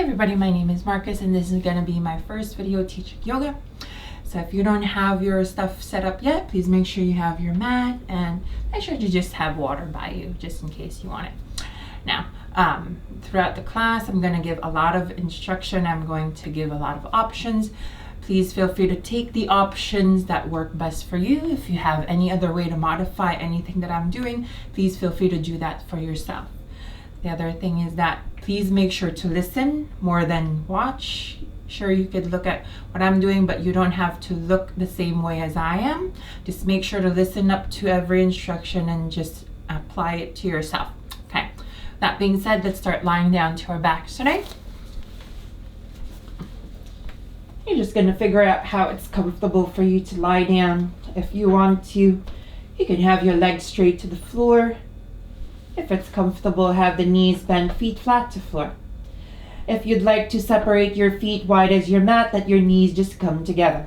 everybody, my name is Marcus and this is going to be my first video teaching yoga. So if you don't have your stuff set up yet, please make sure you have your mat and make sure to just have water by you just in case you want it. Now, throughout the class, I'm going to give a lot of instruction. I'm going to give a lot of options. Please feel free to take the options that work best for you. If you have any other way to modify anything that I'm doing, please feel free to do that for yourself. The other thing is that please make sure to listen more than watch. Sure, you could look at what I'm doing, but you don't have to look the same way as I am. Just make sure to listen up to every instruction and just apply it to yourself. Okay, that being said, let's start lying down to our backs today. You're just going to figure out how it's comfortable for you to lie down. If you want to, you can have your legs straight to the floor. If it's comfortable, have the knees bent, feet flat to floor. If you'd like to separate your feet wide as your mat, let your knees just come together.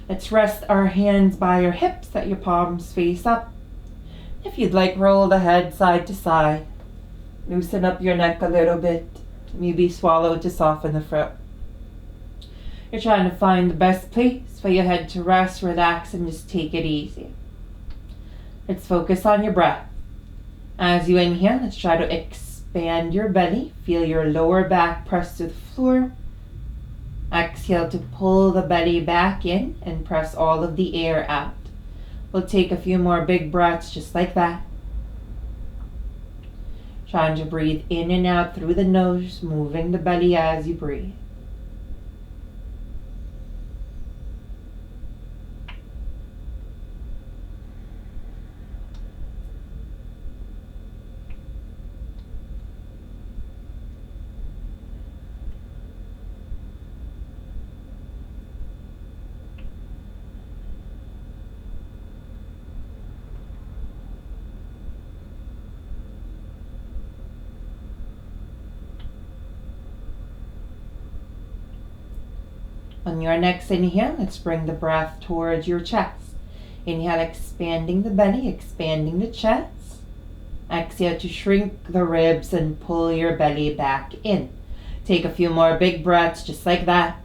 Let's rest our hands by your hips, let your palms face up. If you'd like, roll the head side to side. Loosen up your neck a little bit. Maybe swallow to soften the throat. You're trying to find the best place for your head to rest, relax, and just take it easy. Let's focus on your breath. As you inhale, let's try to expand your belly. Feel your lower back press to the floor. Exhale to pull the belly back in and press all of the air out. We'll take a few more big breaths just like that. Trying to breathe in and out through the nose, moving the belly as you breathe. On your next inhale, let's bring the breath towards your chest. Inhale, expanding the belly, expanding the chest. Exhale to shrink the ribs and pull your belly back in. Take a few more big breaths just like that.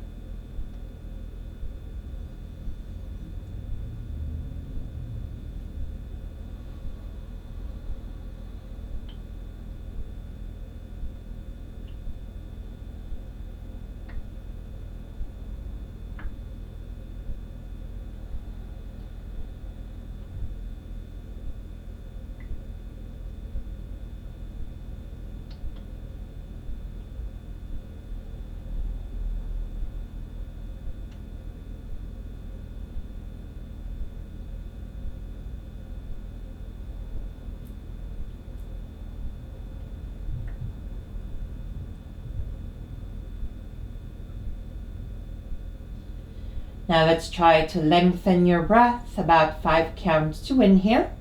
Now let's try to lengthen your breath, about 5 counts to inhale,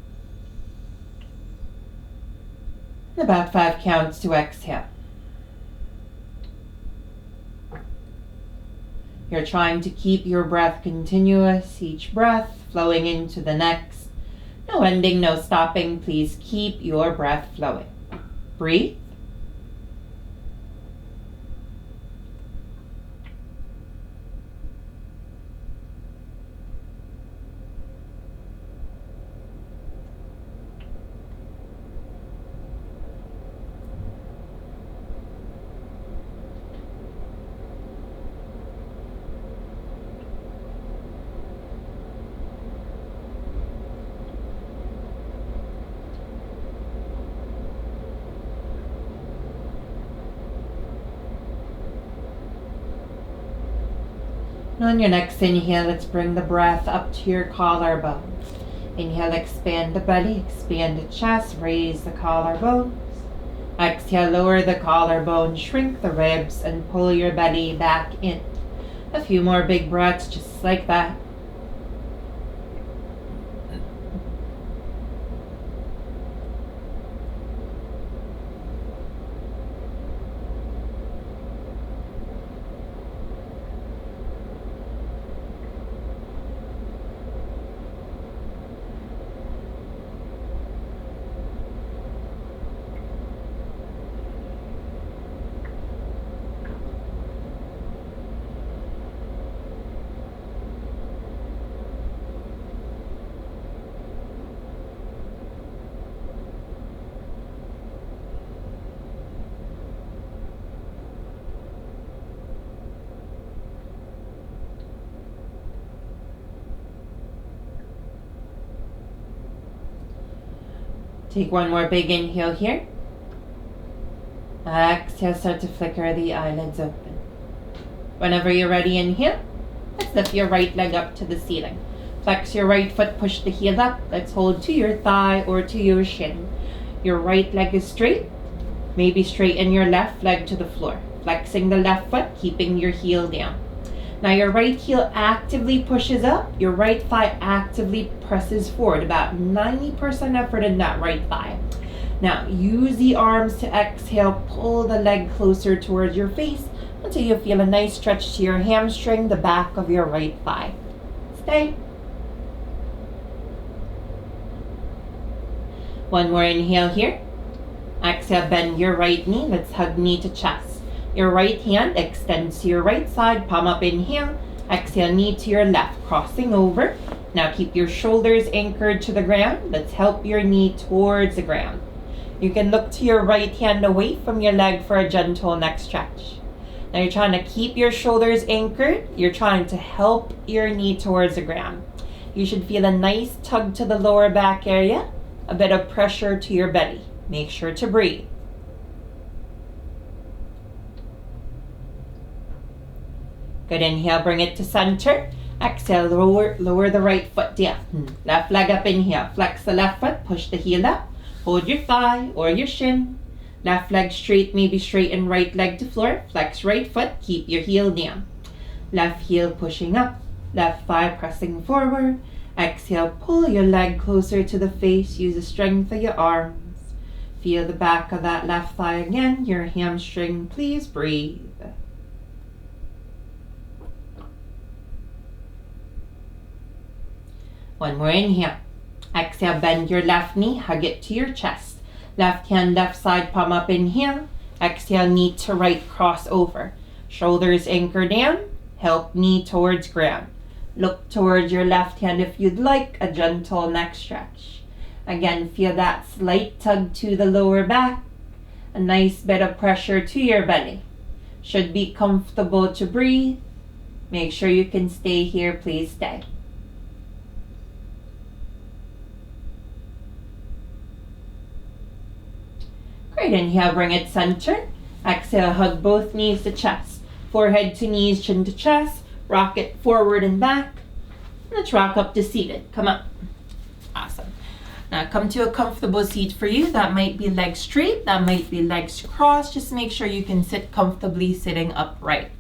and about 5 counts to exhale. You're trying to keep your breath continuous, each breath flowing into the next. No ending, no stopping. Please keep your breath flowing. Breathe. On your next inhale, let's bring the breath up to your collarbone. Inhale, expand the belly, expand the chest, raise the collarbones. Exhale, lower the collarbone, shrink the ribs, and pull your belly back in. A few more big breaths just like that. Take one more big inhale here. Exhale, start to flicker the eyelids open. Whenever you're ready, inhale. Let's lift your right leg up to the ceiling. Flex your right foot, push the heel up. Let's hold to your thigh or to your shin. Your right leg is straight. Maybe straighten your left leg to the floor. Flexing the left foot, keeping your heel down. Now your right heel actively pushes up. Your right thigh actively presses forward. About 90% effort in that right thigh. Now use the arms to exhale. Pull the leg closer towards your face until you feel a nice stretch to your hamstring, the back of your right thigh. Stay. One more inhale here. Exhale, bend your right knee. Let's hug knee to chest. Your right hand extends to your right side. Palm up, inhale. Exhale, knee to your left, crossing over. Now keep your shoulders anchored to the ground. Let's help your knee towards the ground. You can look to your right hand away from your leg for a gentle neck stretch. Now you're trying to keep your shoulders anchored. You're trying to help your knee towards the ground. You should feel a nice tug to the lower back area, a bit of pressure to your belly. Make sure to breathe. Good, inhale, bring it to center. Exhale, lower the right foot down. Left leg up, inhale. Flex the left foot, push the heel up. Hold your thigh or your shin. Left leg straight, maybe straighten right leg to floor. Flex right foot, keep your heel down. Left heel pushing up. Left thigh pressing forward. Exhale, pull your leg closer to the face. Use the strength of your arms. Feel the back of that left thigh again. Your hamstring, please breathe. One more inhale. Exhale, bend your left knee, hug it to your chest. Left hand, left side, palm up, inhale. Exhale, knee to right, cross over. Shoulders anchor down, help knee towards ground. Look towards your left hand if you'd like, a gentle neck stretch. Again, feel that slight tug to the lower back, a nice bit of pressure to your belly. Should be comfortable to breathe. Make sure you can stay here, please stay. Great, inhale, bring it center. Exhale, hug both knees to chest. Forehead to knees, chin to chest. Rock it forward and back. Let's rock up to seated. Come up. Awesome. Now come to a comfortable seat for you. That might be legs straight. That might be legs crossed. Just make sure you can sit comfortably sitting upright.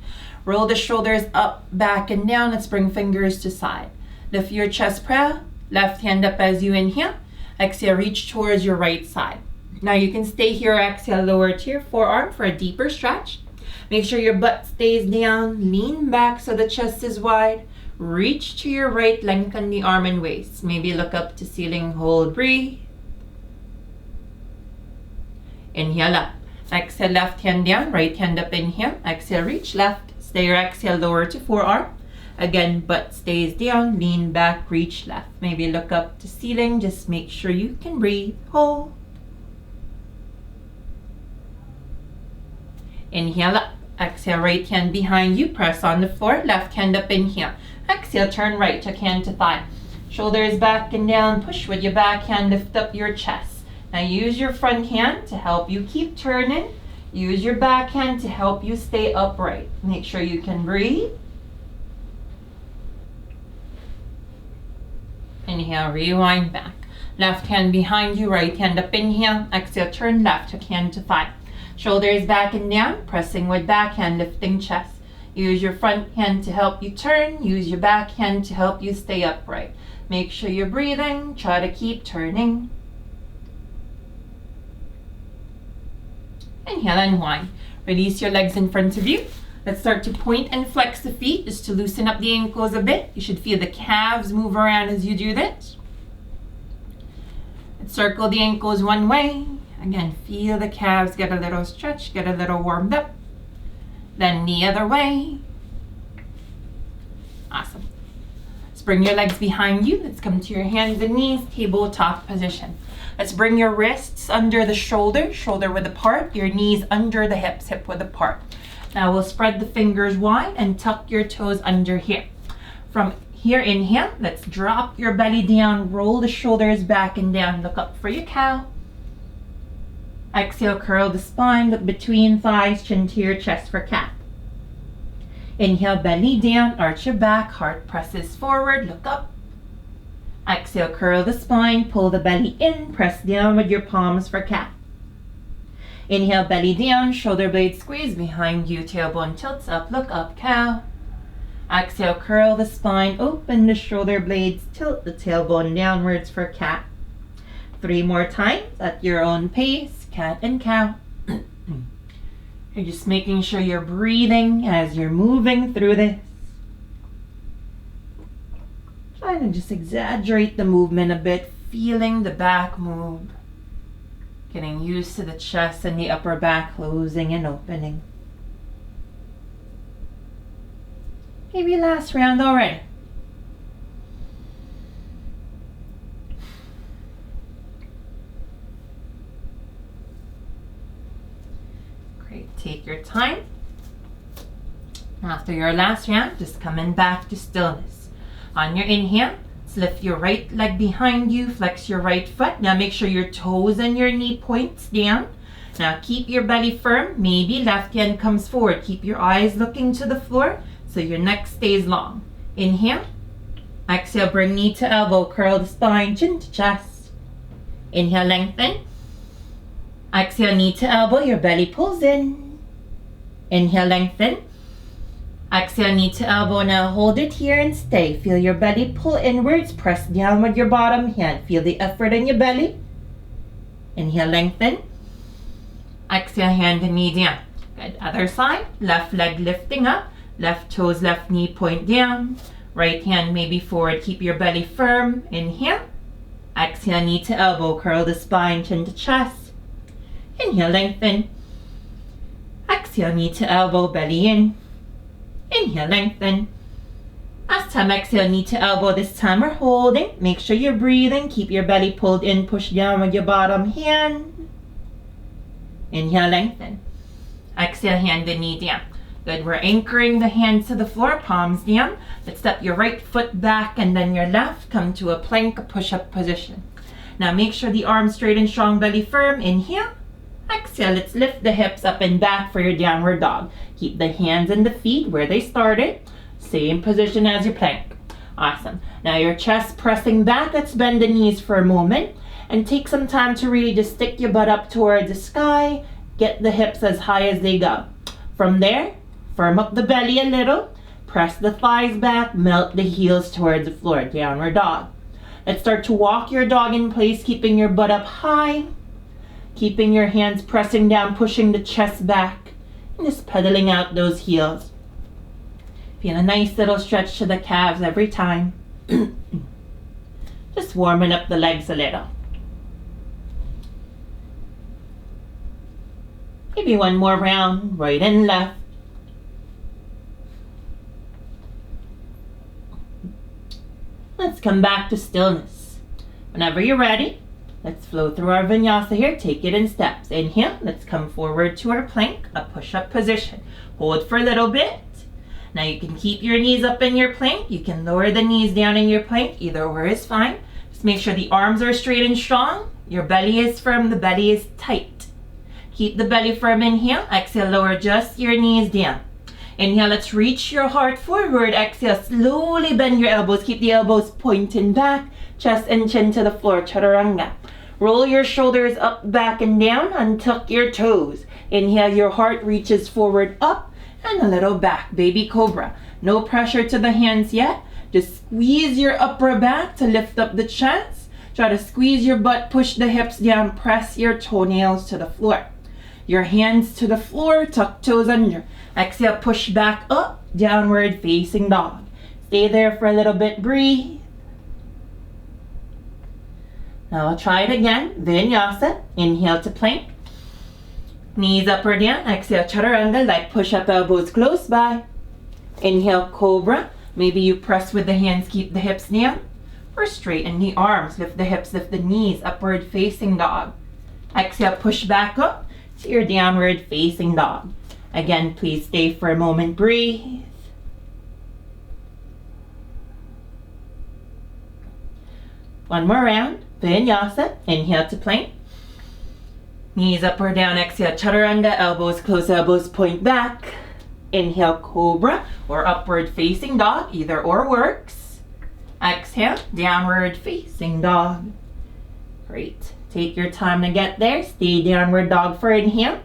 Roll the shoulders up, back, and down. Let's bring fingers to side. Lift your chest proud. Left hand up as you inhale. Exhale, reach towards your right side. Now you can stay here. Exhale, lower to your forearm for a deeper stretch. Make sure your butt stays down. Lean back so the chest is wide. Reach to your right, lengthen the arm and waist. Maybe look up to ceiling, hold, breathe. Inhale up. Exhale, left hand down, right hand up, inhale. Exhale, reach left. Stay your exhale, lower to forearm. Again, butt stays down, lean back, reach left. Maybe look up to ceiling, just make sure you can breathe, hold. Inhale up. Exhale, right hand behind you, press on the floor, left hand up, inhale. Exhale, turn right, tuck hand to thigh. Shoulders back and down, push with your back hand, lift up your chest. Now use your front hand to help you keep turning. Use your back hand to help you stay upright. Make sure you can breathe. Inhale, rewind back. Left hand behind you, right hand up, inhale. Exhale, turn left, tuck hand to thigh. Shoulders back and down, pressing with back hand, lifting chest. Use your front hand to help you turn. Use your back hand to help you stay upright. Make sure you're breathing. Try to keep turning. Inhale, unwind. Release your legs in front of you. Let's start to point and flex the feet just to loosen up the ankles a bit. You should feel the calves move around as you do this. Let's circle the ankles one way. Again, feel the calves get a little stretched, get a little warmed up. Then the other way. Awesome. Let's bring your legs behind you. Let's come to your hands and knees, tabletop position. Let's bring your wrists under the shoulder, shoulder width apart, your knees under the hips, hip width apart. Now we'll spread the fingers wide and tuck your toes under here. From here, inhale, let's drop your belly down, roll the shoulders back and down, look up for your cow. Exhale, curl the spine, look between thighs, chin to your chest for cat. Inhale, belly down, arch your back, heart presses forward, look up. Exhale, curl the spine, pull the belly in, press down with your palms for cat. Inhale, belly down, shoulder blades squeeze behind you, tailbone tilts up, look up, cow. Exhale, curl the spine, open the shoulder blades, tilt the tailbone downwards for cat. 3 more times at your own pace, cat and cow. You're just making sure you're breathing as you're moving through this. Trying to just exaggerate the movement a bit, feeling the back move. Getting used to the chest and the upper back closing and opening. Maybe last round already. Great, take your time. After your last round, just coming back to stillness. On your inhale, lift your right leg behind you, flex your right foot. Now make sure your toes and your knee points down. Now keep your belly firm, maybe left hand comes forward. Keep your eyes looking to the floor so your neck stays long. Inhale, exhale, bring knee to elbow, curl the spine, chin to chest. Inhale, lengthen. Exhale, knee to elbow, your belly pulls in. Inhale, lengthen. Exhale, knee to elbow. Now hold it here and stay. Feel your belly pull inwards. Press down with your bottom hand. Feel the effort in your belly. Inhale, lengthen. Exhale, hand and knee down. Good. Other side. Left leg lifting up. Left toes, left knee point down. Right hand maybe forward. Keep your belly firm. Inhale. Exhale, knee to elbow. Curl the spine, chin to chest. Inhale, lengthen. Exhale, knee to elbow, belly in. Inhale, lengthen. Last time, exhale, knee to elbow. This time we're holding. Make sure you're breathing. Keep your belly pulled in. Push down with your bottom hand. Inhale, lengthen. Exhale, hand and knee down. Good. We're anchoring the hands to the floor, palms down. Let's step your right foot back and then your left. Come to a plank, a push-up position. Now make sure the arms straight and strong, belly firm. Inhale. Exhale, let's lift the hips up and back for your downward dog. Keep the hands and the feet where they started. Same position as your plank. Awesome. Now your chest pressing back. Let's bend the knees for a moment and take some time to really just stick your butt up towards the sky. Get the hips as high as they go. From there, firm up the belly a little. Press the thighs back. Melt the heels towards the floor. Downward dog. Let's start to walk your dog in place, keeping your butt up high. Keeping your hands pressing down, pushing the chest back, and just pedaling out those heels. Feel a nice little stretch to the calves every time. Just warming up the legs a little. Maybe one more round, right and left. Let's come back to stillness. Whenever you're ready, let's flow through our vinyasa here. Take it in steps. Inhale. Let's come forward to our plank, a push-up position. Hold for a little bit. Now you can keep your knees up in your plank. You can lower the knees down in your plank. Either or is fine. Just make sure the arms are straight and strong. Your belly is firm. The belly is tight. Keep the belly firm. Inhale. Exhale. Lower just your knees down. Inhale. Let's reach your heart forward. Exhale. Slowly bend your elbows. Keep the elbows pointing back. Chest and chin to the floor. Chaturanga. Roll your shoulders up, back, and down. Untuck your toes. Inhale, your heart reaches forward, up, and a little back. Baby cobra. No pressure to the hands yet. Just squeeze your upper back to lift up the chest. Try to squeeze your butt, push the hips down, press your toenails to the floor. Your hands to the floor, tuck toes under. Exhale, push back up, downward facing dog. Stay there for a little bit, breathe. Now I'll try it again. Vinyasa. Inhale to plank. Knees up or down. Exhale, chaturanga. Light push up, elbows close by. Inhale, cobra. Maybe you press with the hands, keep the hips down. Or straighten the arms. Lift the hips, lift the knees. Upward facing dog. Exhale, push back up to your downward facing dog. Again, please stay for a moment. Breathe. One more round. Vinyasa. Inhale to plank. Knees up or down, exhale, Chaturanga, elbows close, elbows point back. Inhale, Cobra or upward facing dog, either or works. Exhale, downward facing dog. Great. Take your time to get there. Stay downward dog for inhale.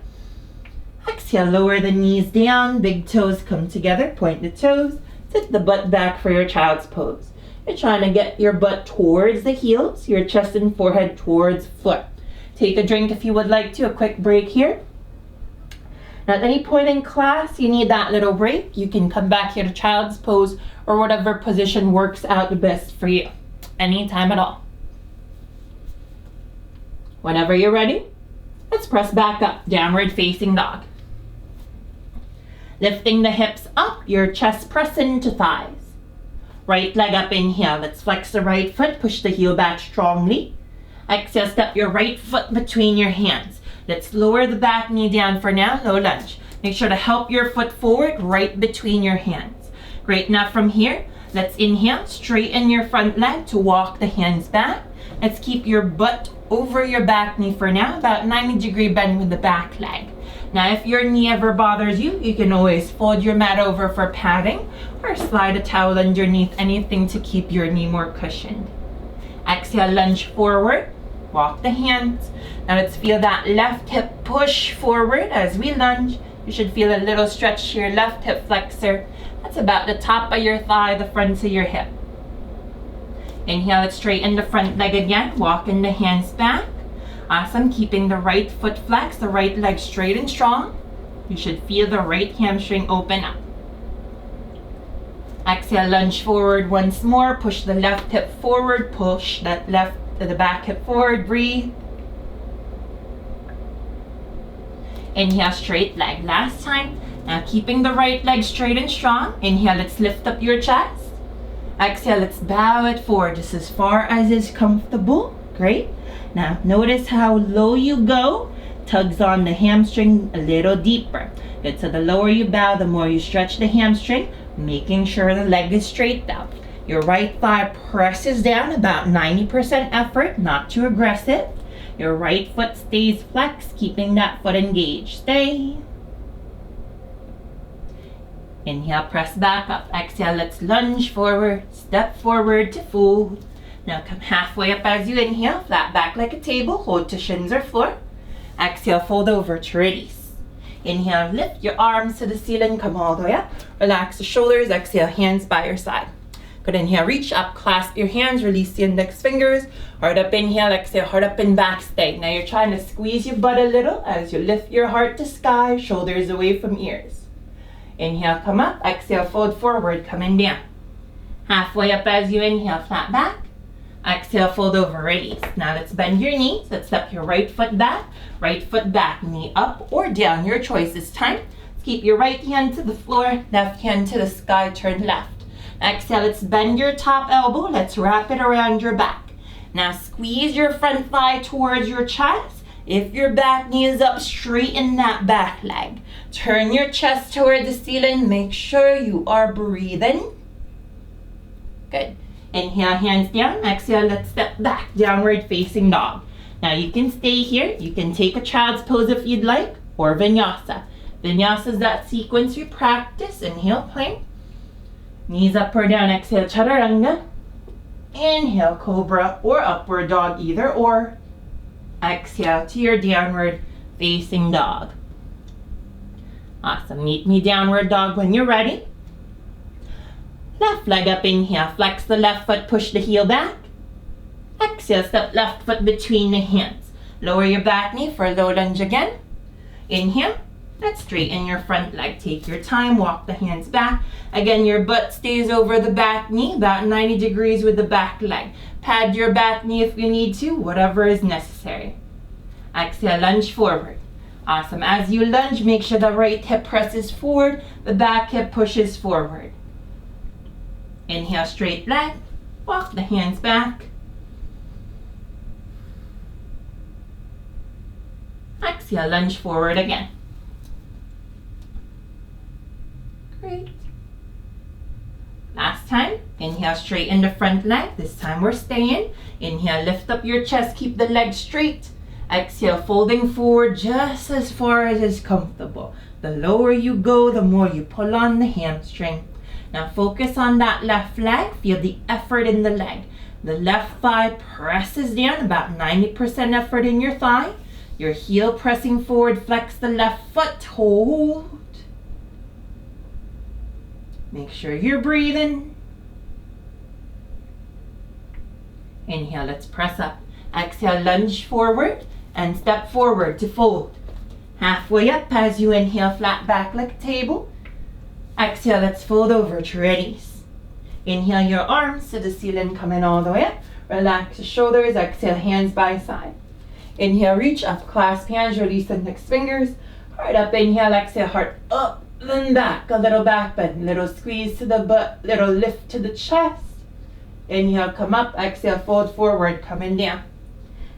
Exhale, lower the knees down, big toes come together, point the toes, sit the butt back for your child's pose. You're trying to get your butt towards the heels, your chest and forehead towards floor. Take a drink if you would like to, a quick break here. Now, at any point in class you need that little break, you can come back here to child's pose or whatever position works out the best for you, anytime at all. Whenever you're ready, let's press back up, downward facing dog. Lifting the hips up, your chest press into thighs. Right leg up, inhale, let's flex the right foot, push the heel back strongly. Exhale, step your right foot between your hands. Let's lower the back knee down for now, low lunge. Make sure to help your foot forward right between your hands. Great, now from here, let's inhale, straighten your front leg to walk the hands back. Let's keep your butt over your back knee for now, about 90-degree bend with the back leg. Now, if your knee ever bothers you, you can always fold your mat over for padding or slide a towel underneath, anything to keep your knee more cushioned. Exhale, lunge forward, walk the hands. Now let's feel that left hip push forward as we lunge. You should feel a little stretch to your left hip flexor. That's about the top of your thigh, the front of your hip. Inhale, let's straighten the front leg again, walking the hands back. Awesome, keeping the right foot flexed, the right leg straight and strong. You should feel the right hamstring open up. Exhale, lunge forward once more, push the left hip forward, push that left to the back hip forward, breathe. Inhale, straight leg, last time. Now keeping the right leg straight and strong. Inhale, let's lift up your chest. Exhale, let's bow it forward just as far as is comfortable. Great. Now notice how low you go, tugs on the hamstring a little deeper. Good, so the lower you bow, the more you stretch the hamstring, making sure the leg is straight down. Your right thigh presses down, about 90% effort, not too aggressive. Your right foot stays flexed, keeping that foot engaged. Stay. Inhale, press back up. Exhale, let's lunge forward, step forward to fold. Now come halfway up as you inhale, flat back like a table, hold to shins or floor. Exhale, fold over to release. Inhale, lift your arms to the ceiling, come all the way up. Relax the shoulders, exhale, hands by your side. Good, inhale, reach up, clasp your hands, release the index fingers. Heart up, inhale, exhale, heart up and back, stay. Now you're trying to squeeze your butt a little as you lift your heart to sky, shoulders away from ears. Inhale, come up, exhale, fold forward, coming down. Halfway up as you inhale, flat back. Exhale, fold over, release. Now let's bend your knees. Let's step your right foot back, knee up or down, your choice this time. Keep your right hand to the floor, left hand to the sky, turn left. Exhale, let's bend your top elbow. Let's wrap it around your back. Now squeeze your front thigh towards your chest. If your back knee is up, straighten that back leg. Turn your chest toward the ceiling. Make sure you are breathing. Good. Inhale, hands down. Exhale, let's step back, downward facing dog. Now you can stay here. You can take a child's pose if you'd like, or Vinyasa. Vinyasa is that sequence we practice. Inhale, plank. Knees up or down. Exhale, Chaturanga. Inhale, Cobra or upward dog, either or. Exhale to your downward facing dog. Awesome. Meet me downward dog when you're ready. Left leg up, inhale, flex the left foot, push the heel back. Exhale, step left foot between the hands. Lower your back knee for a low lunge again. Inhale, let's straighten your front leg. Take your time, walk the hands back. Again, your butt stays over the back knee, about 90 degrees with the back leg. Pad your back knee if you need to, whatever is necessary. Exhale, lunge forward. Awesome. As you lunge, make sure the right hip presses forward, the back hip pushes forward. Inhale, straight leg, walk the hands back. Exhale, lunge forward again. Great. Last time, inhale, straighten the front leg. This time we're staying. Inhale, lift up your chest, keep the leg straight. Exhale, folding forward just as far as is comfortable. The lower you go, the more you pull on the hamstring. Now focus on that left leg. Feel the effort in the leg. The left thigh presses down, about 90% effort in your thigh. Your heel pressing forward, flex the left foot, hold. Make sure you're breathing. Inhale, let's press up. Exhale, lunge forward and step forward to fold. Halfway up as you inhale, flat back like a table. Exhale, let's fold over to release. Inhale your arms to the ceiling, coming all the way up. Relax the shoulders, exhale, hands by side. Inhale, reach up, clasp hands, release index fingers. Heart up, inhale, exhale, heart up, then back. A little back bend, little squeeze to the butt, little lift to the chest. Inhale, come up, exhale, fold forward, coming down.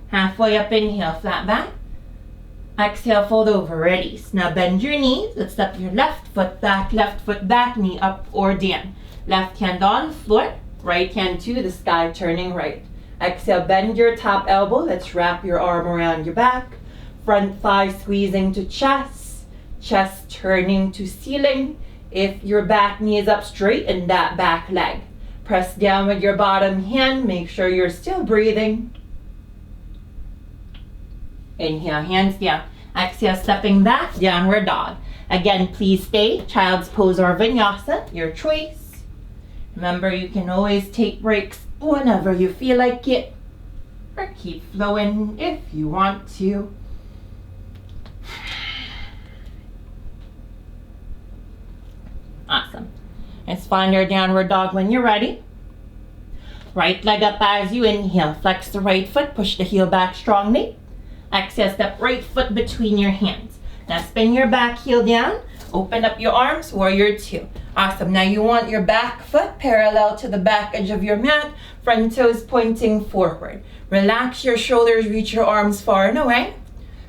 Halfway up, inhale, flat back. Exhale, fold over, release. Now bend your knees. Let's step your left foot back, knee up or down. Left hand on the floor, right hand to the sky, turning right. Exhale, bend your top elbow. Let's wrap your arm around your back. Front thigh squeezing to chest. Chest turning to ceiling. If your back knee is up, straighten that back leg. Press down with your bottom hand. Make sure you're still breathing. Inhale, hands down. Exhale, stepping back, downward dog. Again, please stay. Child's pose or vinyasa, your choice. Remember, you can always take breaks whenever you feel like it, or keep flowing if you want to. Awesome. Let's find your downward dog when you're ready. Right leg up as you inhale. Flex the right foot, push the heel back strongly. Exhale, step right foot between your hands. Now spin your back heel down. Open up your arms, warrior two. Awesome. Now you want your back foot parallel to the back edge of your mat, front toes pointing forward. Relax your shoulders, reach your arms far and away.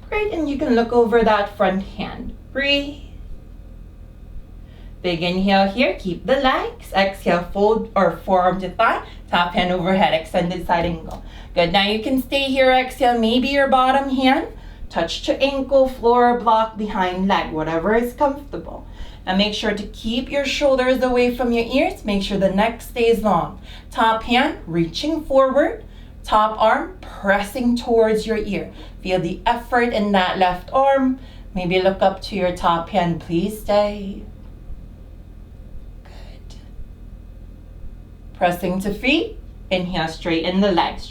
Great, and you can look over that front hand. Breathe. Big inhale here, keep the legs. Exhale, fold or forearm to thigh, top hand overhead, extended side angle. Good, now you can stay here, exhale, maybe your bottom hand, touch to ankle, floor, block, behind leg, whatever is comfortable. And make sure to keep your shoulders away from your ears, make sure the neck stays long. Top hand, reaching forward, top arm, pressing towards your ear. Feel the effort in that left arm. Maybe look up to your top hand, please stay. Pressing to feet, inhale, straighten the legs,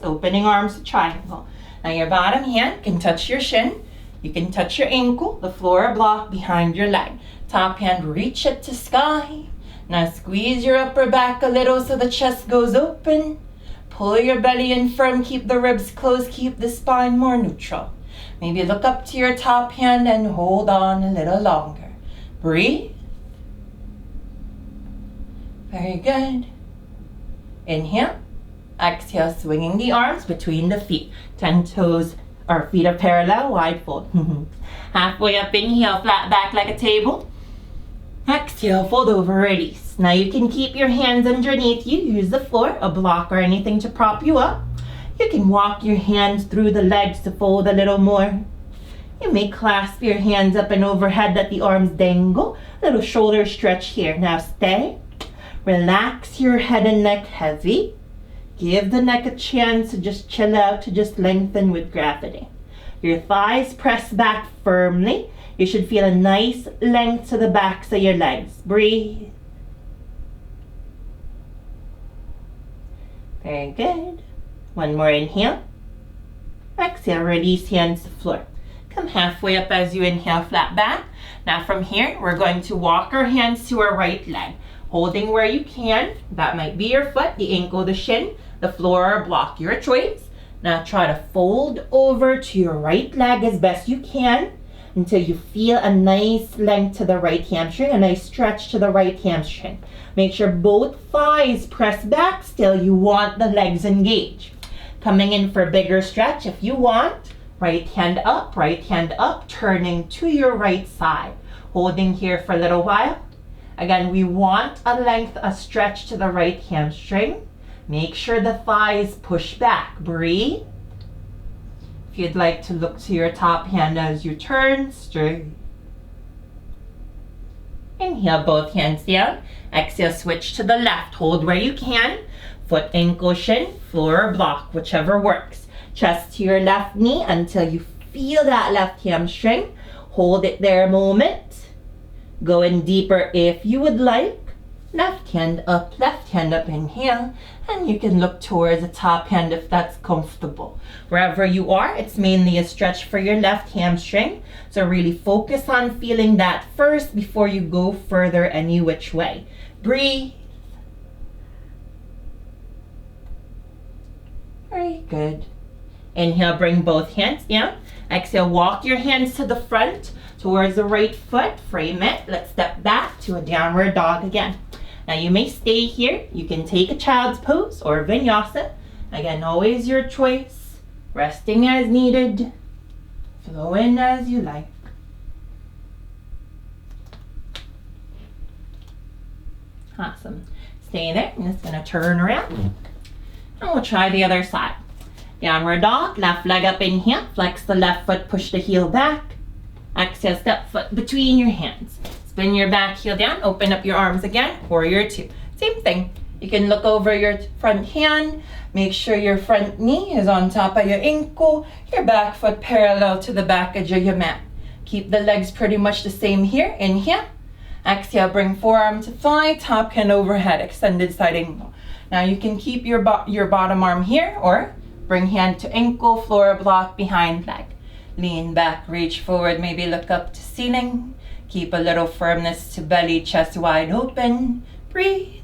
opening arms to triangle. Now your bottom hand can touch your shin, you can touch your ankle, the floor block behind your leg. Top hand, reach it to sky. Now squeeze your upper back a little so the chest goes open. Pull your belly in firm, keep the ribs closed, keep the spine more neutral. Maybe look up to your top hand and hold on a little longer. Breathe. Very good. Inhale. Exhale, swinging the arms between the feet. 10 toes or feet are parallel, wide fold. Halfway up, inhale, flat back like a table. Exhale, fold over, release. Now you can keep your hands underneath you. Use the floor, a block or anything to prop you up. You can walk your hands through the legs to fold a little more. You may clasp your hands up and overhead, let the arms dangle. Little shoulder stretch here. Now stay. Relax your head and neck heavy. Give the neck a chance to just chill out, to just lengthen with gravity. Your thighs press back firmly. You should feel a nice length to the backs of your legs. Breathe. Very good. One more inhale. Exhale, release hands to floor. Come halfway up as you inhale, flat back. Now from here, we're going to walk our hands to our right leg. Holding where you can. That might be your foot, the ankle, the shin, the floor, or block, your choice. Now try to fold over to your right leg as best you can until you feel a nice length to the right hamstring, a nice stretch to the right hamstring. Make sure both thighs press back still. You want the legs engaged. Coming in for a bigger stretch if you want. Right hand up, turning to your right side. Holding here for a little while. Again, we want a length, a stretch to the right hamstring. Make sure the thighs push back. Breathe. If you'd like to look to your top hand as you turn straight. Inhale, both hands down. Exhale, switch to the left. Hold where you can. Foot, ankle, shin, floor, or block, whichever works. Chest to your left knee until you feel that left hamstring. Hold it there a moment. Go in deeper if you would like. Left hand up, inhale. And you can look towards the top hand if that's comfortable. Wherever you are, it's mainly a stretch for your left hamstring. So really focus on feeling that first before you go further any which way. Breathe. Very good. Inhale, bring both hands down. Exhale, walk your hands to the front towards the right foot. Frame it. Let's step back to a downward dog again. Now you may stay here. You can take a child's pose or vinyasa. Again, always your choice. Resting as needed. Flow in as you like. Awesome. Stay there. I'm just going to turn around. And we'll try the other side. Downward dog. Left leg up, inhale. Flex the left foot. Push the heel back. Exhale, step foot between your hands. Spin your back heel down. Open up your arms again. Warrior two. Same thing. You can look over your front hand. Make sure your front knee is on top of your ankle. Your back foot parallel to the back edge of your mat. Keep the legs pretty much the same here. Inhale. Exhale, bring forearm to thigh. Top hand overhead. Extended side angle. Now you can keep your bottom arm here or bring hand to ankle, floor block, behind leg. Lean back, reach forward, maybe look up to ceiling. Keep a little firmness to belly, chest wide open. Breathe.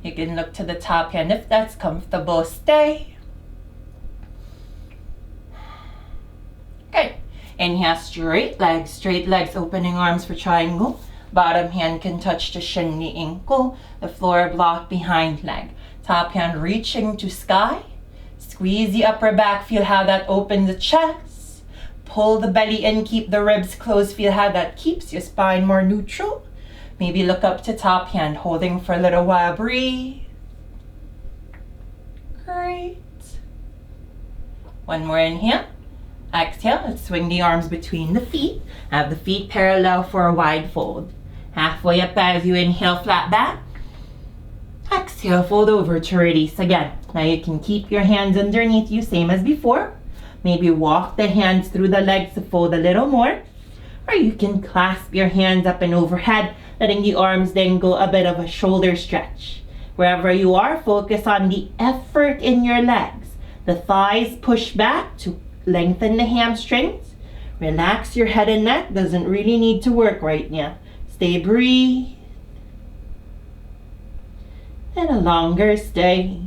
You can look to the top hand if that's comfortable. Stay. Good. Inhale, straight legs, opening arms for triangle. Bottom hand can touch the shin, the ankle, the floor block, behind leg. Top hand reaching to sky. Squeeze the upper back, feel how that opens the chest. Pull the belly in, keep the ribs closed, feel how that keeps your spine more neutral. Maybe look up to top hand, holding for a little while. Breathe. Great. One more inhale. Exhale, let's swing the arms between the feet. Have the feet parallel for a wide fold. Halfway up as you inhale, flat back. Exhale, fold over to release again. Now you can keep your hands underneath you, same as before. Maybe walk the hands through the legs to fold a little more. Or you can clasp your hands up and overhead, letting the arms then go a bit of a shoulder stretch. Wherever you are, focus on the effort in your legs. The thighs push back to lengthen the hamstrings. Relax your head and neck. Doesn't really need to work right now. Stay, breathe. And a longer stay.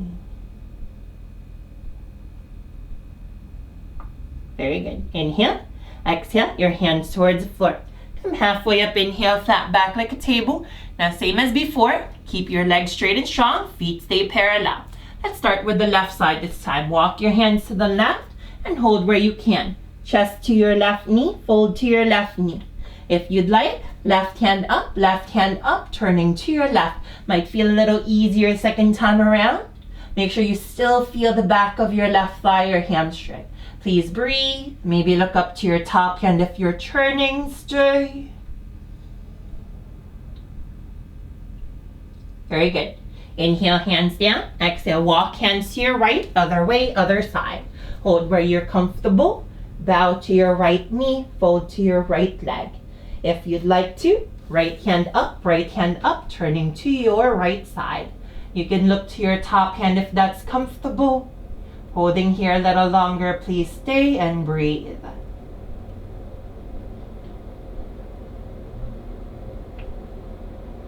Very good. Inhale. Exhale. Your hands towards the floor. Come halfway up. Inhale. Flat back like a table. Now same as before. Keep your legs straight and strong. Feet stay parallel. Let's start with the left side this time. Walk your hands to the left and hold where you can. Chest to your left knee. Fold to your left knee. If you'd like, left hand up, turning to your left. Might feel a little easier second time around. Make sure you still feel the back of your left thigh or hamstring. Please breathe. Maybe look up to your top hand if you're turning straight. Very good. Inhale, hands down. Exhale, walk hands to your right, other way, other side. Hold where you're comfortable. Bow to your right knee, fold to your right leg. If you'd like to, right hand up, turning to your right side. You can look to your top hand if that's comfortable. Holding here a little longer, please stay and breathe.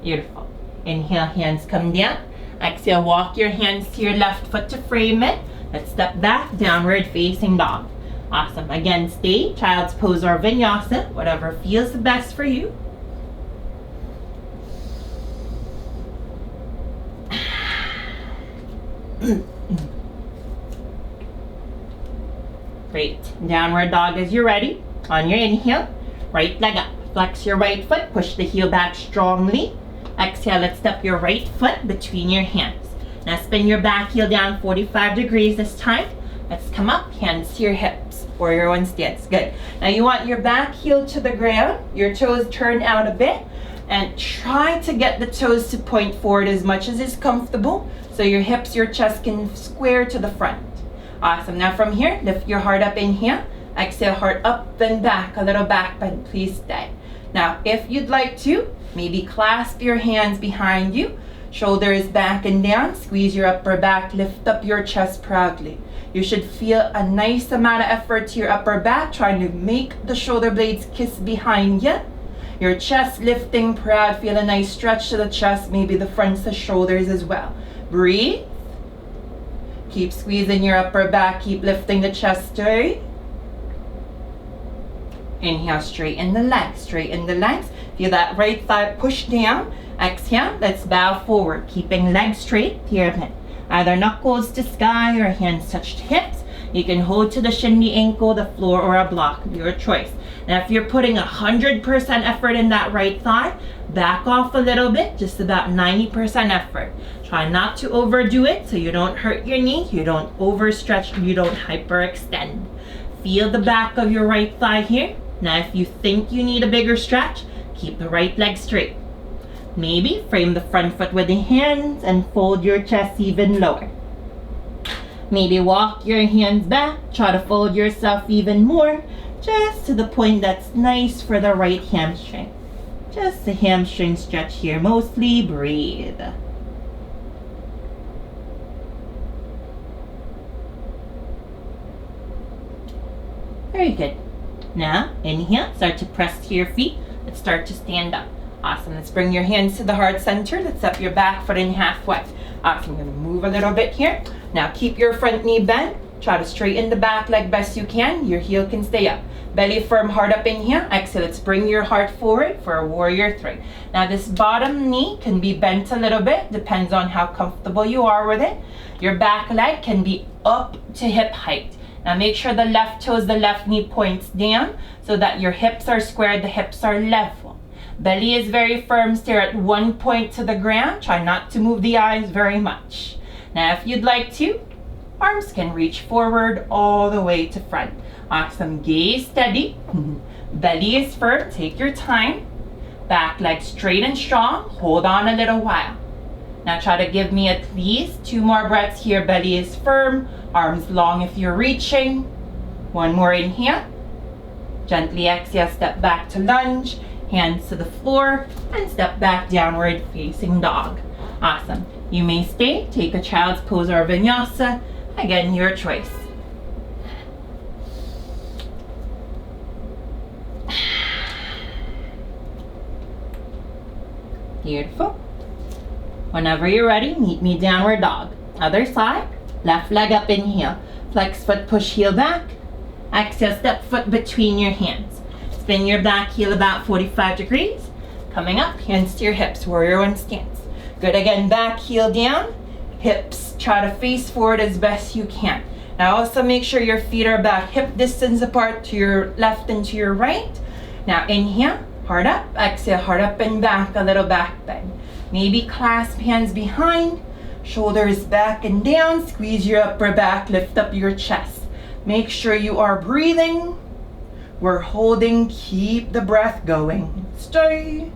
Beautiful. Inhale, hands come down. Exhale, walk your hands to your left foot to frame it. Let's step back, downward facing dog. Awesome. Again, stay, child's pose or vinyasa, whatever feels the best for you. Great. Downward dog as you're ready. On your inhale, right leg up. Flex your right foot, push the heel back strongly. Exhale, let's step your right foot between your hands. Now spin your back heel down 45 degrees this time. Let's come up, hands to your hips, warrior one stance. Good. Now you want your back heel to the ground, your toes turned out a bit, and try to get the toes to point forward as much as is comfortable so your hips, your chest can square to the front. Awesome. Now from here, lift your heart up, inhale, exhale, heart up and back, a little back bend, please stay. Now if you'd like to, maybe clasp your hands behind you, shoulders back and down, squeeze your upper back, lift up your chest proudly. You should feel a nice amount of effort to your upper back, trying to make the shoulder blades kiss behind you. Your chest lifting proud, feel a nice stretch to the chest, maybe the fronts of shoulders as well. Breathe. Keep squeezing your upper back, keep lifting the chest straight. Inhale, straighten the legs, straighten the legs. Feel that right thigh push down. Exhale, let's bow forward, keeping legs straight, pyramid. Either knuckles to sky or hands touch to hips. You can hold to the shin, the ankle, the floor, or a block, your choice. Now if you're putting 100% effort in that right thigh, back off a little bit, just about 90% effort. Try not to overdo it so you don't hurt your knee, you don't overstretch, you don't hyperextend. Feel the back of your right thigh here. Now if you think you need a bigger stretch, keep the right leg straight. Maybe frame the front foot with the hands and fold your chest even lower. Maybe walk your hands back, try to fold yourself even more, just to the point that's nice for the right hamstring. Just a hamstring stretch here mostly, breathe. Very good. Now, inhale, start to press to your feet. Let's start to stand up. Awesome. Let's bring your hands to the heart center. Let's up your back foot in halfway. Awesome. You're going to move a little bit here. Now, keep your front knee bent. Try to straighten the back leg best you can. Your heel can stay up. Belly firm, heart up, inhale. Exhale. Let's bring your heart forward for a warrior three. Now, this bottom knee can be bent a little bit. Depends on how comfortable you are with it. Your back leg can be up to hip height. Now make sure the left toes, the left knee points down so that your hips are squared, the hips are level. Belly is very firm, stare at one point to the ground. Try not to move the eyes very much. Now if you'd like to, arms can reach forward all the way to front. Awesome, gaze steady. Belly is firm, take your time. Back leg straight and strong, hold on a little while. Now try to give me at least 2 more breaths here. Belly is firm, arms long if you're reaching. 1 more inhale. Gently exhale, step back to lunge, hands to the floor, and step back downward facing dog. Awesome. You may stay, take a child's pose or vinyasa. Again, your choice. Beautiful. Whenever you're ready, meet me downward dog. Other side, left leg up, inhale. Flex foot, push heel back. Exhale, step foot between your hands. Spin your back heel about 45 degrees. Coming up, hands to your hips, warrior one stance. Good, again, back heel down. Hips, try to face forward as best you can. Now also make sure your feet are about hip distance apart to your left and to your right. Now inhale, heart up. Exhale, heart up and back, a little back bend. Maybe clasp hands behind, shoulders back and down, squeeze your upper back, lift up your chest. Make sure you are breathing. We're holding, keep the breath going. Stay.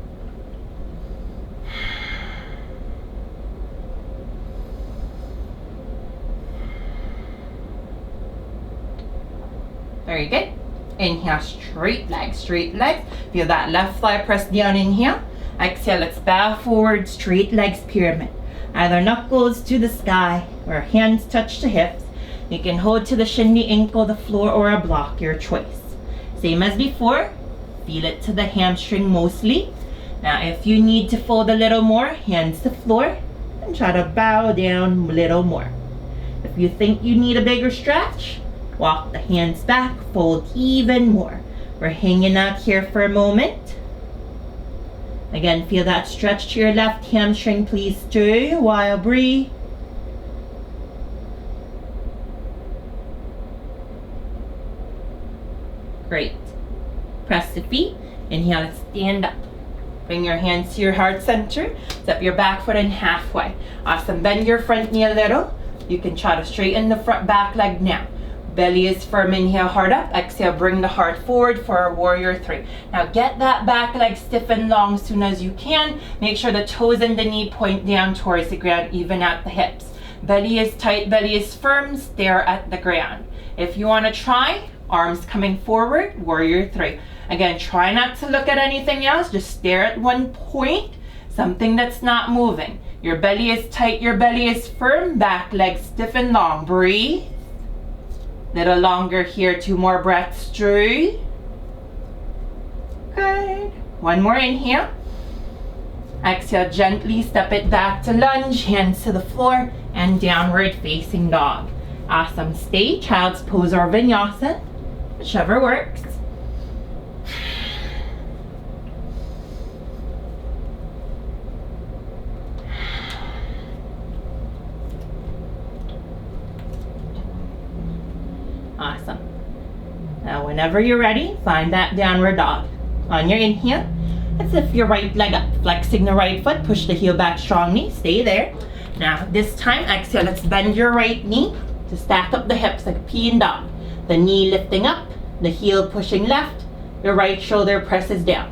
Very good. Inhale, straight legs, Feel that left thigh press down, inhale. Exhale, let's bow forward, straight legs, pyramid. Either knuckles to the sky or hands touch to hips. You can hold to the shin, the ankle, the floor, or a block, your choice. Same as before, feel it to the hamstring mostly. Now if you need to fold a little more, hands to floor, and try to bow down a little more. If you think you need a bigger stretch, walk the hands back, fold even more. We're hanging out here for a moment. Again, feel that stretch to your left hamstring. Please stay while breathe. Great. Press the feet. Inhale, let's stand up. Bring your hands to your heart center. Step your back foot in halfway. Awesome. Bend your front knee a little. You can try to straighten the front back leg now. Belly is firm, inhale, heart up. Exhale, bring the heart forward for a warrior three. Now get that back leg stiff and long as soon as you can. Make sure the toes and the knee point down towards the ground, even at the hips. Belly is tight, belly is firm, stare at the ground. If you want to try, arms coming forward, warrior three. Again, try not to look at anything else, just stare at one point, something that's not moving. Your belly is tight, your belly is firm, back leg stiff and long. Breathe. Little longer here, 2 more breaths through. Good. One more inhale. Exhale, gently step it back to lunge, hands to the floor, and downward facing dog. Awesome. Stay, child's pose or vinyasa, whichever works. Awesome. Now whenever you're ready, find that downward dog. On your inhale, let's lift your right leg up, flexing the right foot, push the heel back strongly, stay there. Now this time, exhale, let's bend your right knee to stack up the hips like a peeing dog. The knee lifting up, the heel pushing left, your right shoulder presses down.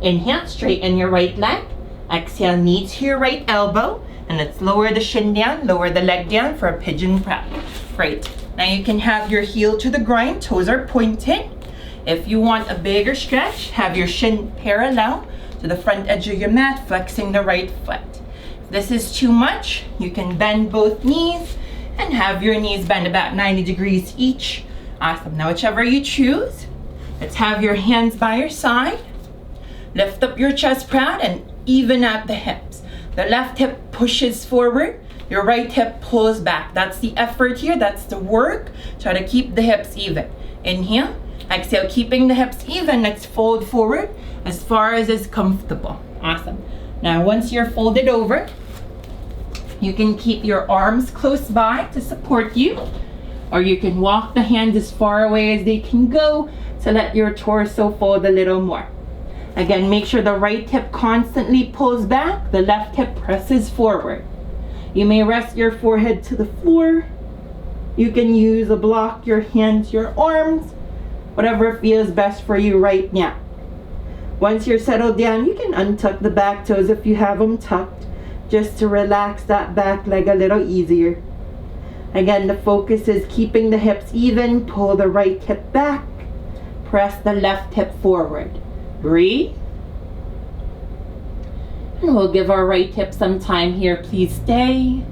Inhale, straighten your right leg. Exhale, knee to your right elbow, and let's lower the shin down, lower the leg down for a pigeon prep. Great. Now you can have your heel to the ground, toes are pointed. If you want a bigger stretch, have your shin parallel to the front edge of your mat, flexing the right foot. If this is too much, you can bend both knees and have your knees bend about 90 degrees each. Awesome. Now whichever you choose, let's have your hands by your side. Lift up your chest proud and even at the hips. The left hip pushes forward. Your right hip pulls back. That's the effort here. That's the work. Try to keep the hips even. Inhale. Exhale, keeping the hips even. Let's fold forward as far as is comfortable. Awesome. Now, once you're folded over, you can keep your arms close by to support you, or you can walk the hands as far away as they can go to let your torso fold a little more. Again, make sure the right hip constantly pulls back. The left hip presses forward. You may rest your forehead to the floor. You can use a block, your hands, your arms, whatever feels best for you right now. Once you're settled down, you can untuck the back toes if you have them tucked, just to relax that back leg a little easier. Again, the focus is keeping the hips even. Pull the right hip back. Press the left hip forward. Breathe. And we'll give our right hip some time here. Please stay.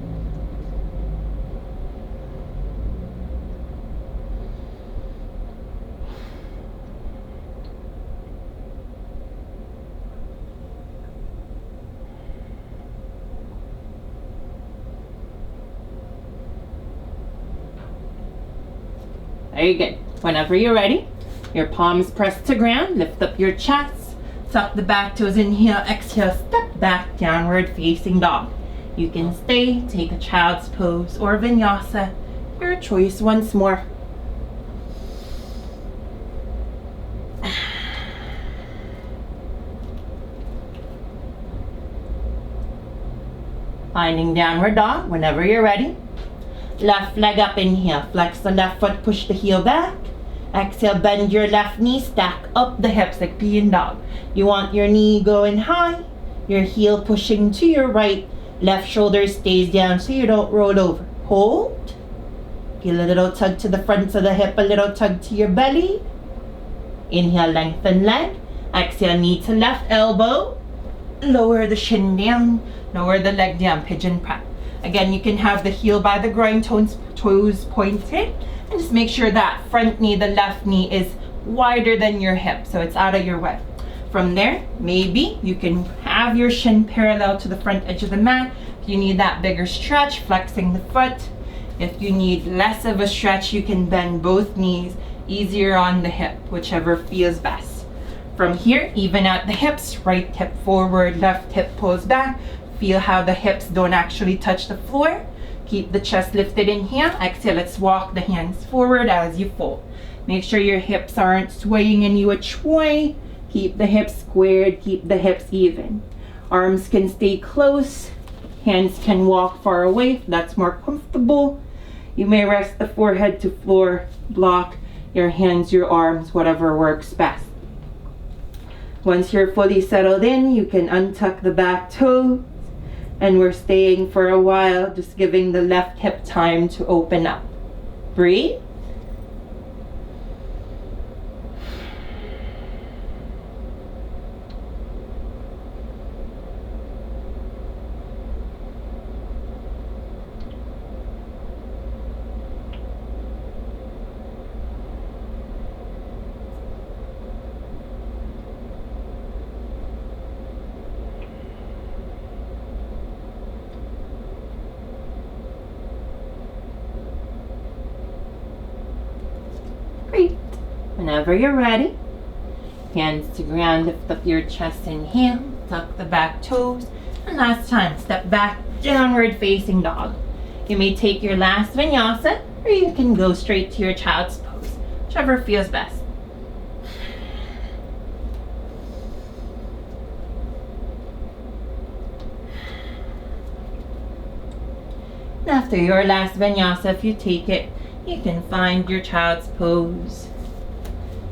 Very good. Whenever you're ready, your palms press to ground, lift up your chest. Tuck the back toes, inhale, exhale, step back, downward facing dog. You can stay, take a child's pose or vinyasa, your choice once more. Finding downward dog whenever you're ready. Left leg up, inhale, flex the left foot, push the heel back. Exhale, bend your left knee, stack up the hips like peeing dog. You want your knee going high, your heel pushing to your right, left shoulder stays down so you don't roll over. Hold. Feel a little tug to the front of the hip, a little tug to your belly. Inhale, lengthen leg. Exhale, knee to left elbow. Lower the shin down, lower the leg down, pigeon prep. Again, you can have the heel by the groin, toes pointed. And just make sure that front knee, the left knee, is wider than your hip, so it's out of your way. From there, maybe you can have your shin parallel to the front edge of the mat. If you need that bigger stretch, flexing the foot. If you need less of a stretch, you can bend both knees, easier on the hip, whichever feels best. From here, even at the hips, right hip forward, left hip pulls back. Feel how the hips don't actually touch the floor. Keep the chest lifted, inhale. Exhale, let's walk the hands forward as you fold. Make sure your hips aren't swaying any which way. Keep the hips squared, keep the hips even. Arms can stay close. Hands can walk far away if that's more comfortable. You may rest the forehead to floor, block your hands, your arms, whatever works best. Once you're fully settled in, you can untuck the back toes, and we're staying for a while, just giving the left hip time to open up. Breathe. Great. Whenever you're ready, hands to ground, lift up your chest, inhale, tuck the back toes, and last time, step back, downward facing dog. You may take your last vinyasa, or you can go straight to your child's pose, whichever feels best. And after your last vinyasa, if you take it, you can find your child's pose.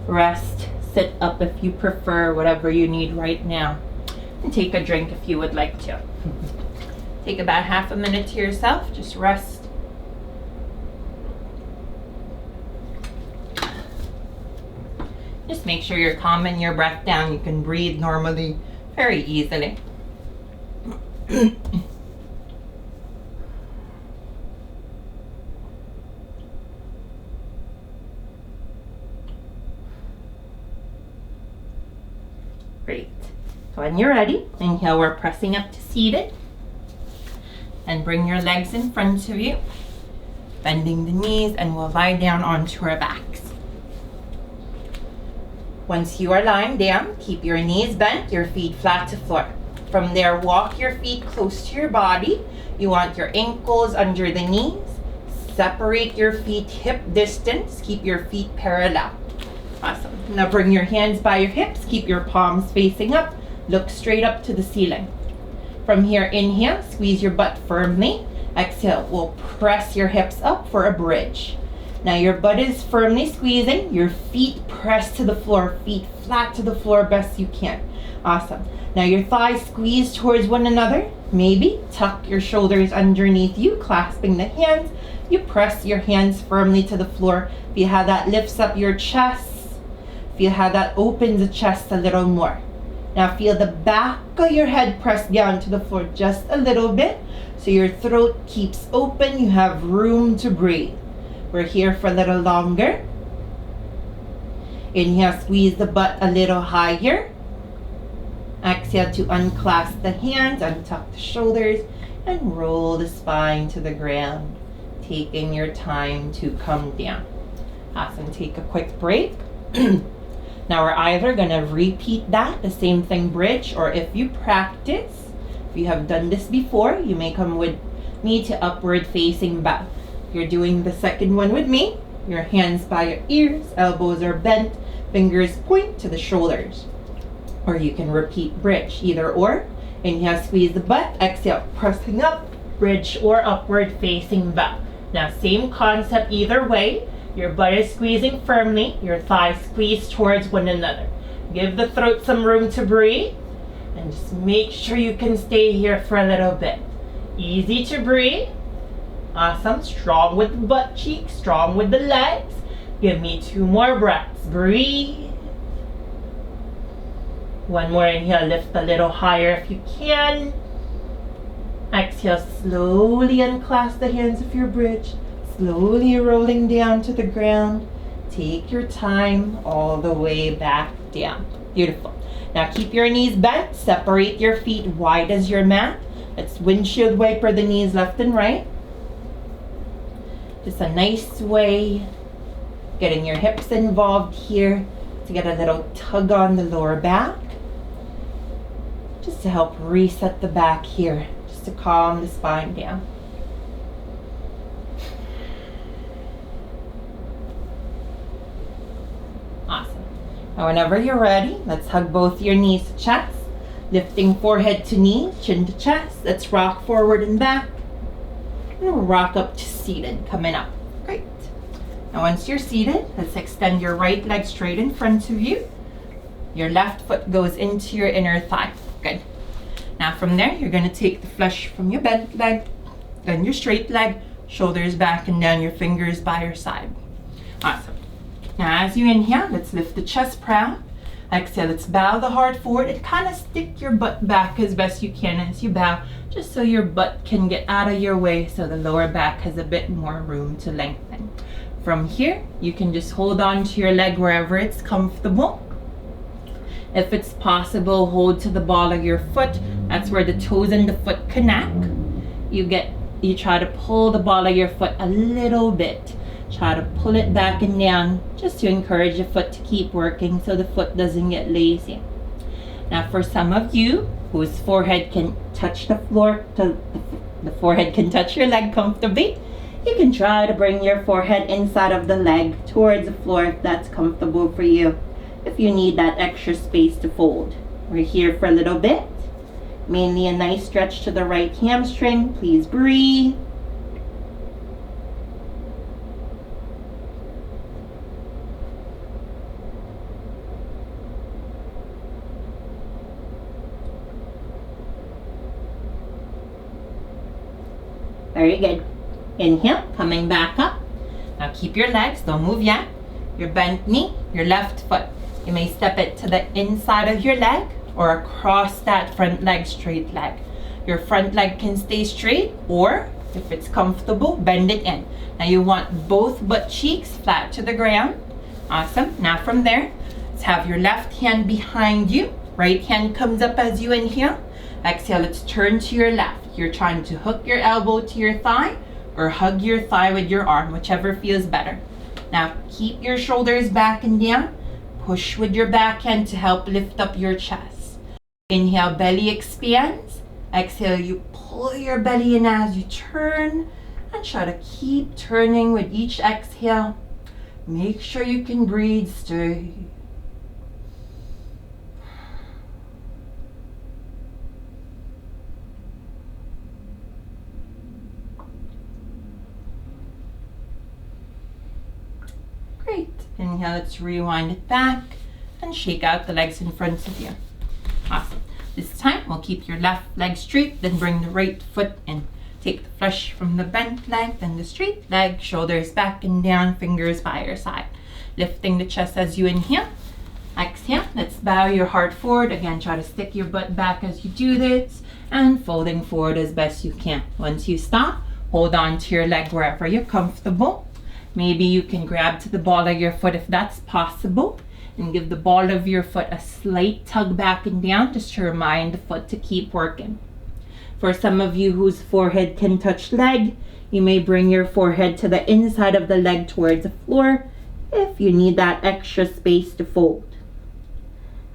Rest, sit up if you prefer, whatever you need right now. And take a drink if you would like to. Take about half a minute to yourself, just rest. Just make sure you're calming your breath down. You can breathe normally, very easily. Great. So when you're ready, inhale, we're pressing up to seated. And bring your legs in front of you, bending the knees, and we'll lie down onto our backs. Once you are lying down, keep your knees bent, your feet flat to floor. From there, walk your feet close to your body. You want your ankles under the knees. Separate your feet hip distance. Keep your feet parallel. Awesome. Now bring your hands by your hips. Keep your palms facing up. Look straight up to the ceiling. From here, inhale, squeeze your butt firmly. Exhale, we'll press your hips up for a bridge. Now your butt is firmly squeezing. Your feet press to the floor. Feet flat to the floor best you can. Awesome. Now your thighs squeeze towards one another. Maybe tuck your shoulders underneath you, clasping the hands. You press your hands firmly to the floor. Feel how that lifts up your chest. Feel how that opens the chest a little more. Now feel the back of your head press down to the floor just a little bit so your throat keeps open. You have room to breathe. We're here for a little longer. Inhale, squeeze the butt a little higher. Exhale to unclasp the hands, untuck the shoulders, and roll the spine to the ground, taking your time to come down. Awesome. Take a quick break. Now we're either going to repeat that, the same thing, bridge, or if you practice, if you have done this before, you may come with me to upward facing bow. If you're doing the second one with me, your hands by your ears, elbows are bent, fingers point to the shoulders. Or you can repeat bridge, either or. Inhale, squeeze the butt, exhale, pressing up, bridge or upward facing bow. Now same concept either way. Your butt is squeezing firmly, your thighs squeeze towards one another. Give the throat some room to breathe, and just make sure you can stay here for a little bit. Easy to breathe. Awesome. Strong with the butt cheeks, strong with the legs. Give me 2 more breaths. Breathe. One more inhale, lift a little higher if you can. Exhale, slowly unclasp the hands of your bridge. Slowly rolling down to the ground. Take your time all the way back down. Beautiful. Now keep your knees bent. Separate your feet wide as your mat. Let's windshield wiper the knees left and right. Just a nice way. Getting your hips involved here to get a little tug on the lower back. Just to help reset the back here. Just to calm the spine down. Awesome. Now whenever you're ready, let's hug both your knees to chest. Lifting forehead to knees, chin to chest. Let's rock forward and back. and rock up to seated, coming up. Great. Now once you're seated, let's extend your right leg straight in front of you. Your left foot goes into your inner thigh. Good. Now from there, you're going to take the flush from your bent leg, then your straight leg, shoulders back and down, your fingers by your side. Awesome. Now as you inhale, let's lift the chest proud. Exhale, let's bow the heart forward and kind of stick your butt back as best you can as you bow, just so your butt can get out of your way so the lower back has a bit more room to lengthen. From here, you can just hold on to your leg wherever it's comfortable. If it's possible, hold to the ball of your foot. That's where the toes and the foot connect. You try to pull the ball of your foot a little bit. Try to pull it back and down just to encourage your foot to keep working so the foot doesn't get lazy. Now for some of you whose forehead can touch the floor, the forehead can touch your leg comfortably, you can try to bring your forehead inside of the leg towards the floor if that's comfortable for you. If you need that extra space to fold. We're here for a little bit. Mainly a nice stretch to the right hamstring. Please breathe. Very good. Inhale, coming back up. Now keep your legs, don't move yet. Your bent knee, your left foot. You may step it to the inside of your leg or across that front leg, straight leg. Your front leg can stay straight, or if it's comfortable, bend it in. Now you want both butt cheeks flat to the ground. Awesome. Now from there, let's have your left hand behind you. Right hand comes up as you inhale. Exhale, let's turn to your left. You're trying to hook your elbow to your thigh or hug your thigh with your arm, whichever feels better. Now keep your shoulders back and down. Push with your backhand to help lift up your chest. Inhale, belly expands. Exhale, you pull your belly in as you turn and try to keep turning with each exhale. Make sure you can breathe straight. Great. Inhale, let's rewind it back and shake out the legs in front of you. Awesome. This time, we'll keep your left leg straight, then bring the right foot in. Take the flush from the bent leg, then the straight leg, shoulders back and down, fingers by your side. Lifting the chest as you inhale. Exhale, let's bow your heart forward. Again, try to stick your butt back as you do this, and folding forward as best you can. Once you stop, hold on to your leg wherever you're comfortable. Maybe you can grab to the ball of your foot if that's possible, and give the ball of your foot a slight tug back and down just to remind the foot to keep working. For some of you whose forehead can touch leg, you may bring your forehead to the inside of the leg towards the floor if you need that extra space to fold.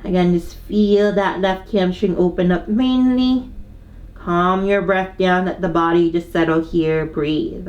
Again, just feel that left hamstring open up mainly. Calm your breath down, let the body just settle here, breathe.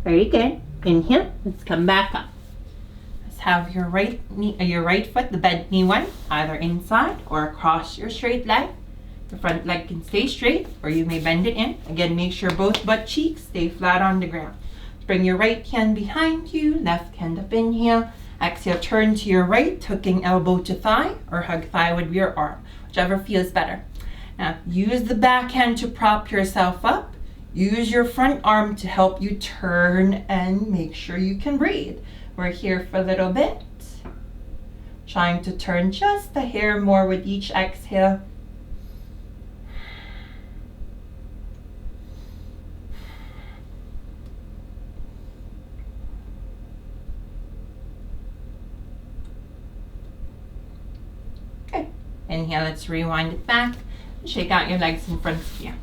Very good. Inhale. Let's come back up. Let's have your right knee, your right foot, the bent knee one, either inside or across your straight leg. The front leg can stay straight, or you may bend it in. Again, make sure both butt cheeks stay flat on the ground. Bring your right hand behind you, left hand up. Inhale. Exhale, turn to your right, hooking elbow to thigh or hug thigh with your arm, whichever feels better. Now, use the back hand to prop yourself up. Use your front arm to help you turn and make sure you can breathe. We're here for a little bit. Trying to turn just a hair more with each exhale. Good. Inhale, let's rewind it back. Shake out your legs in front of you.